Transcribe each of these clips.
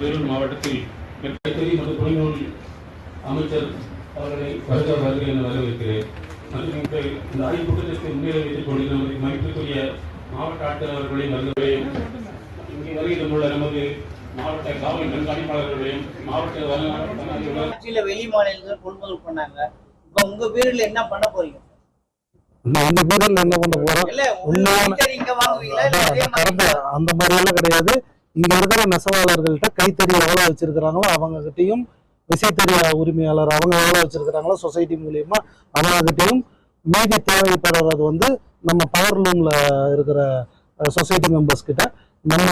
வேலூர் மாவட்டத்தில் கைத்தறி மற்றும் துணைநூல் அமைச்சர் அவர்களை வருக என வரவேற்கிறேன். மற்றும் இந்த ஆய்வுக்கூட்டத்திற்கு முன்னிலை வைத்துக் கொண்டு நமது மதிப்பிற்குரிய மாவட்ட ஆட்சியர் அவர்களையும் வருகவையும் இங்கே வருகின்ற நமது மாவட்ட காவல் கண்காணிப்பாளர்களையும் மாவட்ட வெளி மாநிலங்கள் கொள்முதல் பண்ணாங்க. இப்ப உங்க பேரில் என்ன பண்ண போறீங்க? அந்த பேரில் என்ன பண்ண போறோம்? அந்த மாதிரி எல்லாம் கிடையாது. இங்க இருக்கிற நெசவாளர்கள்ட்ட கைத்தறி எவ்வளவு வச்சிருக்கிறாங்களோ அவங்க கிட்டையும், விசைத்தறி உரிமையாளர் அவங்க எவ்வளவு வச்சிருக்கிறாங்களோ சொசைட்டி மூலியமா அவங்க கிட்டையும், மீதி தேவைப்படுறது வந்து நம்ம பவர் லூம்ல இருக்கிற சொசைட்டி மெம்பர்ஸ் கிட்ட நம்ம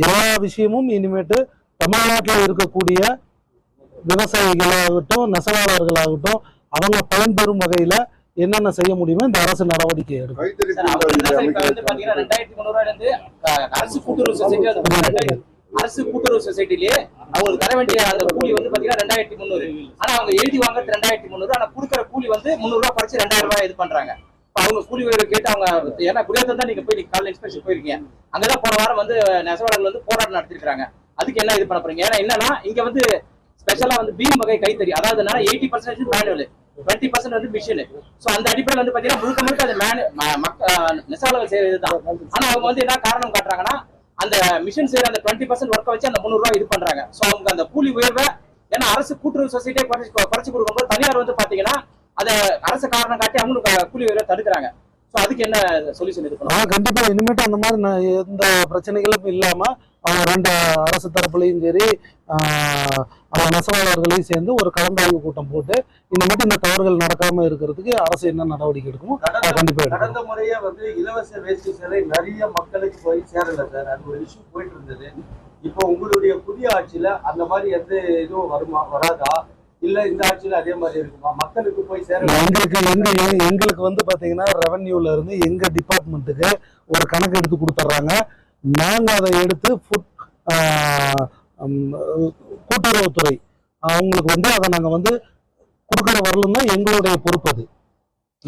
எல்லா விஷயமும் இனிமேட்டு தமிழ்நாட்டில் இருக்கக்கூடிய விவசாயிகளாகட்டும் நெசவாளர்களாகட்டும் அவங்க பயன்பெறும் வகையில என்னென்ன செய்ய முடியுமோ இந்த அரசு நடவடிக்கை எடுக்கும். அரசு கூட்டுறவு சொசைட்டிலேயே அவங்களுக்கு தர வேண்டிய அந்த கூலி வந்து பாத்தீங்கன்னா 2300. ஆனா அவங்க எழுதி வாங்குறது 2300. ஆனா கொடுக்குற கூலி வந்து 300 ரூபாய் குறைச்சு 2000 ரூபாய் இது பண்றாங்க. அவங்க கூலி கேட்டு அவங்க ஏன்னா குடியாத்தம் தான் நீங்க போய் காலையில் இன்ஸ்பெக்ஷன் போயிருக்கீங்க. அங்கதான் போன வாரம் வந்து நெசவாளர்கள் வந்து போராட்டம் நடத்திருக்காங்க. அதுக்கு என்ன இது பண்ண போறீங்க? ஏன்னா என்னன்னா இங்க வந்து ஸ்பெஷலா வந்து பீம் வகை கைத்தறி, அதாவது 80% மேனுவல், 20% வந்து மிஷின். சோ அந்த அடிப்படையில் வந்து பாத்தீங்கன்னா முழுக்க முழுக்க அது நெசவாளர்கள் செய்யறதுதான். ஆனா அவங்க வந்து என்ன காரணம் காட்டுறாங்கன்னா அந்த மிஷின் செய்யற அந்த 20% ஒர்க்கை வச்சு அந்த 300 ரூபாய் இது பண்றாங்க. சோ அவங்க அந்த கூலி உயர்வை ஏன்னா அரசு கூட்டுறவு சொசைட்டியை குறைச்சு கொடுக்கும்போது தனியார் வந்து பாத்தீங்கன்னா அதை அரசு காரணம் காட்டி அவங்களுக்கு கூலி உயர்வை தடுக்கிறாங்க. சோ அதுக்கு என்ன சொல்யூஷன் இது பண்ணுவாங்க? கண்டிப்பா இனிமேட்டு அந்த மாதிரி எந்த பிரச்சனைகளும் இல்லாம அவங்க ரெண்டு அரசு தரப்புலையும் சரி அந்த நெசவாளர்களையும் சேர்ந்து ஒரு கலந்தாய்வு கூட்டம் போட்டு இனிமேட்டு இந்த தவறுகள் நடக்காம இருக்கிறதுக்கு அரசு என்ன நடவடிக்கை எடுக்குமோ கண்டிப்பா. கடந்த முறையே வந்து இலவச வேஷ்டி சேலை நிறைய மக்களுக்கு போய் சேரல சார், அது ஒரு இஷ்யூ போயிட்டு இருந்தது. இப்போ உங்களுடைய புதிய ஆட்சியில அந்த மாதிரி எந்த இதுவும் வராதா? இல்ல இந்த ஆட்சியில அதே மாதிரி இருக்குமா? மக்களுக்கு போய் சேர எங்களுக்கு வந்து பாத்தீங்கன்னா ரெவன்யூல இருந்து எங்க டிபார்ட்மெண்ட்டுக்கு ஒரு கணக்கு எடுத்து கொடுத்துட்றாங்க. நாங்க அதை எடுத்து கூட்டுறவுத்துறை அவங்களுக்கு வந்து அதை நாங்க வந்து கொடுக்குற வரலும் தான் எங்களுடைய பொறுப்பு. அது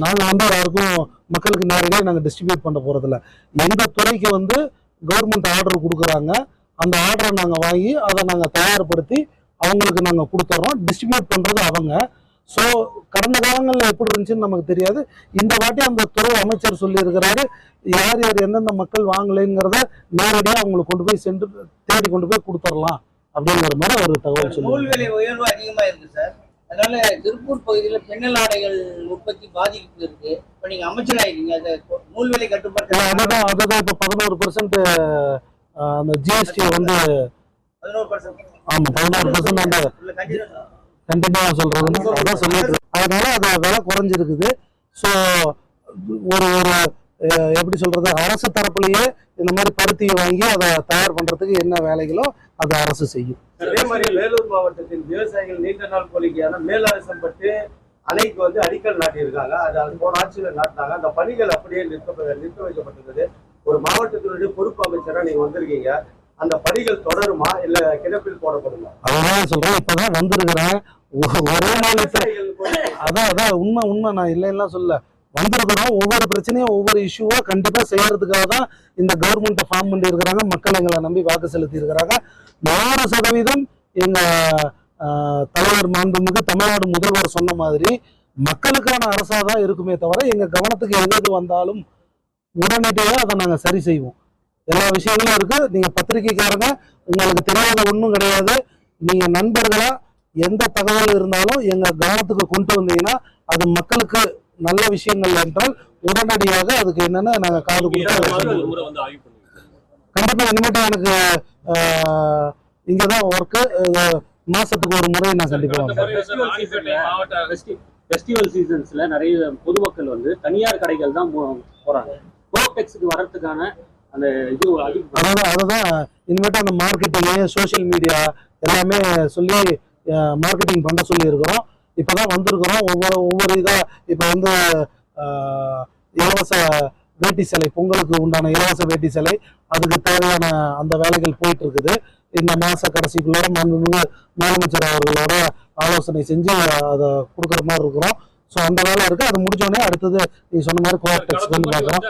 நாங்க வந்து யாருக்கும் மக்களுக்கு நேரடியாக நாங்க டிஸ்ட்ரிபியூட் பண்ண போறதில்ல. எங்க துறைக்கு வந்து கவர்மெண்ட் ஆர்டர் கொடுக்குறாங்க, அந்த ஆர்டரை நாங்க வாங்கி அதை நாங்க தயார்படுத்தி அவங்களுக்கு நாங்க கொடுத்துறோம். டிஸ்ட்ரிபியூட் பண்றது அவங்க. ஸோ கடந்த காலங்களில் எப்படி இருந்துச்சுன்னு நமக்கு தெரியாது. இந்த வாட்டி அந்த துறை அமைச்சர் சொல்லி இருக்கிறாரு யார் யார் எந்தெந்த மக்கள் வாங்கலைங்கிறத நேரடியாக அவங்களுக்கு கொண்டு போய் சென்று தேடி கொண்டு போய் கொடுத்துடலாம் அப்படிங்கிற மாதிரி ஒரு தகவல் சொல்லி. நூல் விலை உயர்வு அதிகமா இருக்கு சார், அதனால திருப்பூர் பகுதியில் பின்னல் ஆடைகள் உற்பத்தி பாதிப்பு இருக்கு. இப்போ நீங்க அமைச்சராயிருக்கீங்க, நூல் விலை கட்டுப்பாடு அதுதான் இப்போ 11% அந்த ஜிஎஸ்டி வந்து 11%. ஆமா 11% அந்த கண்டிப்பா சொல்றது அதான் சொல்லிட்டு. அதனால அது விலை குறைஞ்சிருக்குது. ஸோ ஒரு எப்படி சொல்றது, அரசு தரப்புலயே இந்த மாதிரி பருத்தியை வாங்கி அதை தயார் பண்றதுக்கு என்ன வேலைகளோ அதை அரசு செய்யும். அதே மாதிரி வேலூர் மாவட்டத்தில் விவசாயிகள் நீண்ட நாள் கோரிக்கையான மேலாசம்பட்டு அணைக்கு வந்து அடிக்கல் நாட்டியிருக்காங்க. அது போன ஆட்சியில் நாட்டினாங்க. அந்த பணிகள் அப்படியே நிறுத்த வைக்கப்பட்டிருந்தது. ஒரு மாவட்டத்தினுடைய பொறுப்பு அமைச்சரா நீங்க வந்திருக்கீங்க, அந்த பணிகள் தொடருமா இல்ல கிடப்பில் போடப்படுமா? அதான் சொல்றேன், இப்பதான் வந்திருக்கிறேன். ஒரே அதான் உண்மை நான் இல்லைன்னா சொல்ல வந்திருக்கிறோம். ஒவ்வொரு பிரச்சனையும் ஒவ்வொரு இஷ்யூவா கண்டிப்பா செய்யறதுக்காக தான் இந்த கவர்மெண்ட்டை ஃபார்ம் பண்ணி இருக்கிறாங்க. மக்கள் எங்களை நம்பி வாக்கு செலுத்தி இருக்கிறாங்க. 100% எங்க தலைவர் மாண்புமிகு தமிழ்நாடு முதல்வர் சொன்ன மாதிரி மக்களுக்கான அரசா தான் இருக்குமே தவிர எங்க கவனத்துக்கு எது வந்தாலும் உடனடியாக அதை நாங்க சரி செய்வோம். எல்லா விஷயங்களும் இருக்கு. நீங்க பத்திரிகைக்காரங்க, உங்களுக்கு தெரியாத ஒன்றும் கிடையாது. நீங்க நண்பர்களா எந்த தகவல் இருந்தாலும் எங்க கவனத்துக்கு கொண்டு வந்தீங்கன்னா அது மக்களுக்கு நல்ல விஷயங்கள் என்றால் உடனடியாக அதுக்கு என்னன்னா நாங்க காது கொடுத்து கண்டிப்பா. இனிமேட்டு எனக்கு இங்கதான் ஒர்க்கு, மாசத்துக்கு ஒரு முறை நான் கண்டிப்பா ஃபெஸ்டிவல் சீசன்ஸ்ல நிறைய பொதுமக்கள் வந்து தனியார் கடைகள் தான் போறாங்க. கோடெக்ஸுக்கு வர்றதுக்கான அந்த இது அதுதான் இனிமேட்டு அந்த மார்க்கெட்டிங் சோசியல் மீடியா எல்லாமே சொல்லி மார்க்கெட்டிங் பண்ண சொல்லி இருக்கிறோம். இப்பதான் வந்திருக்கிறோம். ஒவ்வொரு இதா இப்ப வந்து இலவச வேட்டி சேலை, பொங்கலுக்கு உண்டான இலவச வேட்டி சேலை, அதுக்கு தேவையான அந்த வேலைகள் போயிட்டு இருக்குது. இந்த மாச கடைசிக்குள்ளோட முதலமைச்சர் அவர்களோட ஆலோசனை செஞ்சு அதை கொடுக்குற மாதிரி இருக்கிறோம். ஸோ அந்த வேலை இருக்கு. அது முடிஞ்சோடனே அடுத்தது நீ சொன்ன மாதிரி கோஆப்டெக்ஸ் பார்க்குறோம்.